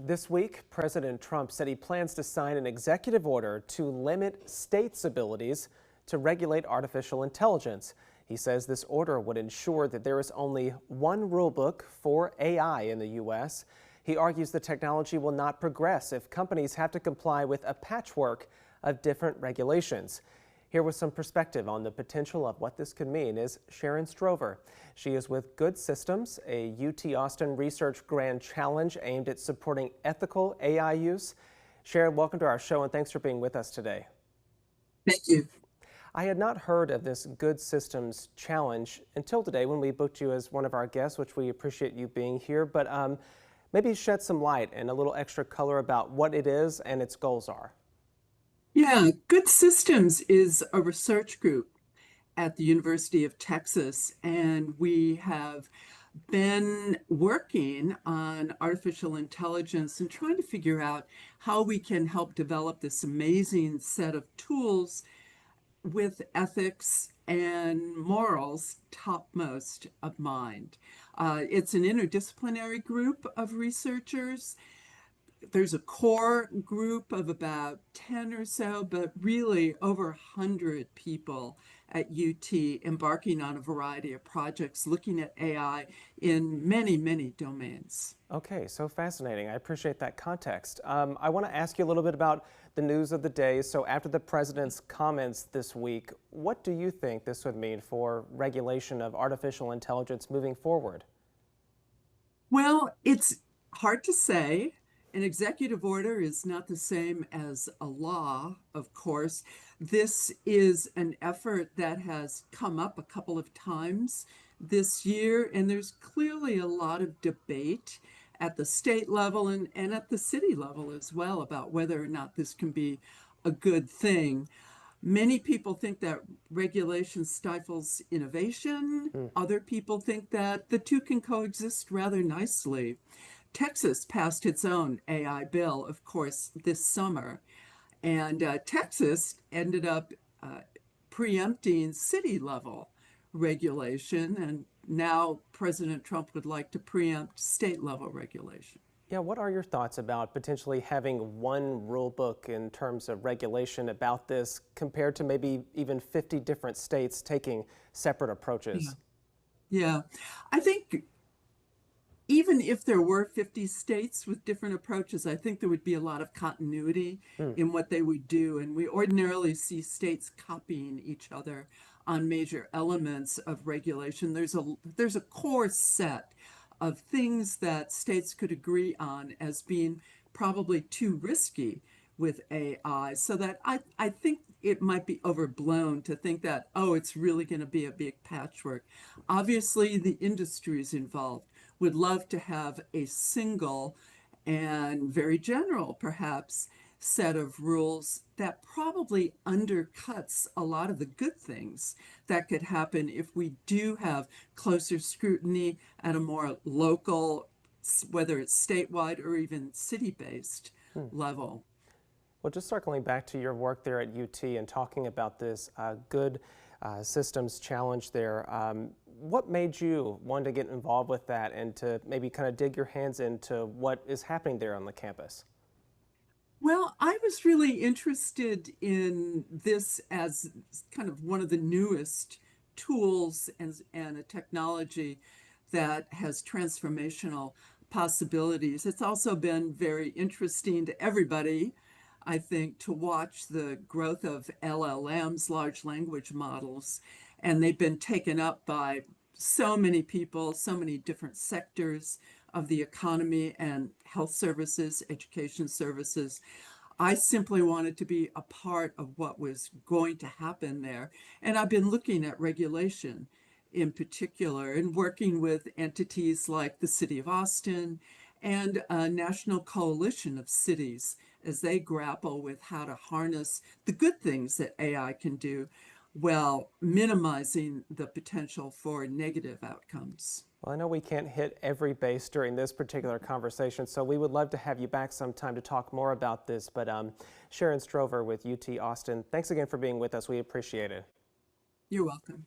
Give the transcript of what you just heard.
This week, President Trump said he plans to sign an executive order to limit states' abilities to regulate artificial intelligence. He says this order would ensure that there is only one rulebook for AI in the U.S. He argues the technology will not progress if companies have to comply with a patchwork of different regulations. Here with some perspective on the potential of what this could mean is Sharon Strover. She is with Good Systems, a UT Austin Research Grand Challenge aimed at supporting ethical AI use. Sharon, welcome to our show and thanks for being with us today. Thank you. I had not heard of this Good Systems Challenge until today when we booked you as one of our guests, which we appreciate you being here, but maybe shed some light and a little extra color about what it is and its goals are. Yeah, Good Systems is a research group at the University of Texas, and we have been working on artificial intelligence and trying to figure out how we can help develop this amazing set of tools with ethics and morals topmost of mind. It's an interdisciplinary group of researchers. There's a core group of about 10 or so, but really over 100 people at UT embarking on a variety of projects looking at AI in many, many domains. Okay, so fascinating. I appreciate that context. I want to ask you a little bit about the news of the day. So after the president's comments this week, what do you think this would mean for regulation of artificial intelligence moving forward? Well, it's hard to say. An executive order is not the same as a law, of course. This is an effort that has come up a couple of times this year, and there's clearly a lot of debate at the state level and at the city level as well about whether or not this can be a good thing. Many people think that regulation stifles innovation. Other people think that the two can coexist rather nicely. Texas passed its own AI bill, of course, this summer, and Texas ended up preempting city-level regulation, and now President Trump would like to preempt state-level regulation. Yeah, what are your thoughts about potentially having one rule book in terms of regulation about this compared to maybe even 50 different states taking separate approaches? Yeah. I think even if there were 50 states with different approaches, I think there would be a lot of continuity in what they would do. And we ordinarily see states copying each other on major elements of regulation. There's a core set of things that states could agree on as being probably too risky with AI, so that I think it might be overblown to think that, oh, it's really going to be a big patchwork. Obviously, the industries involved would love to have a single and very general, perhaps, set of rules that probably undercuts a lot of the good things that could happen if we do have closer scrutiny at a more local, whether it's statewide or even city-based level. Well, just circling back to your work there at UT and talking about this Good Systems Challenge there, what made you want to get involved with that and to maybe kind of dig your hands into what is happening there on the campus? Well, I was really interested in this as kind of one of the newest tools and a technology that has transformational possibilities. It's also been very interesting to everybody, I think, to watch the growth of LLMs, large language models, and they've been taken up by so many people, so many different sectors of the economy and health services, education services. I simply wanted to be a part of what was going to happen there. And I've been looking at regulation in particular and working with entities like the City of Austin and a national coalition of cities as they grapple with how to harness the good things that AI can do while minimizing the potential for negative outcomes. Well, I know we can't hit every base during this particular conversation, so we would love to have you back sometime to talk more about this. But Sharon Strover with UT Austin, thanks again for being with us. We appreciate it. You're welcome.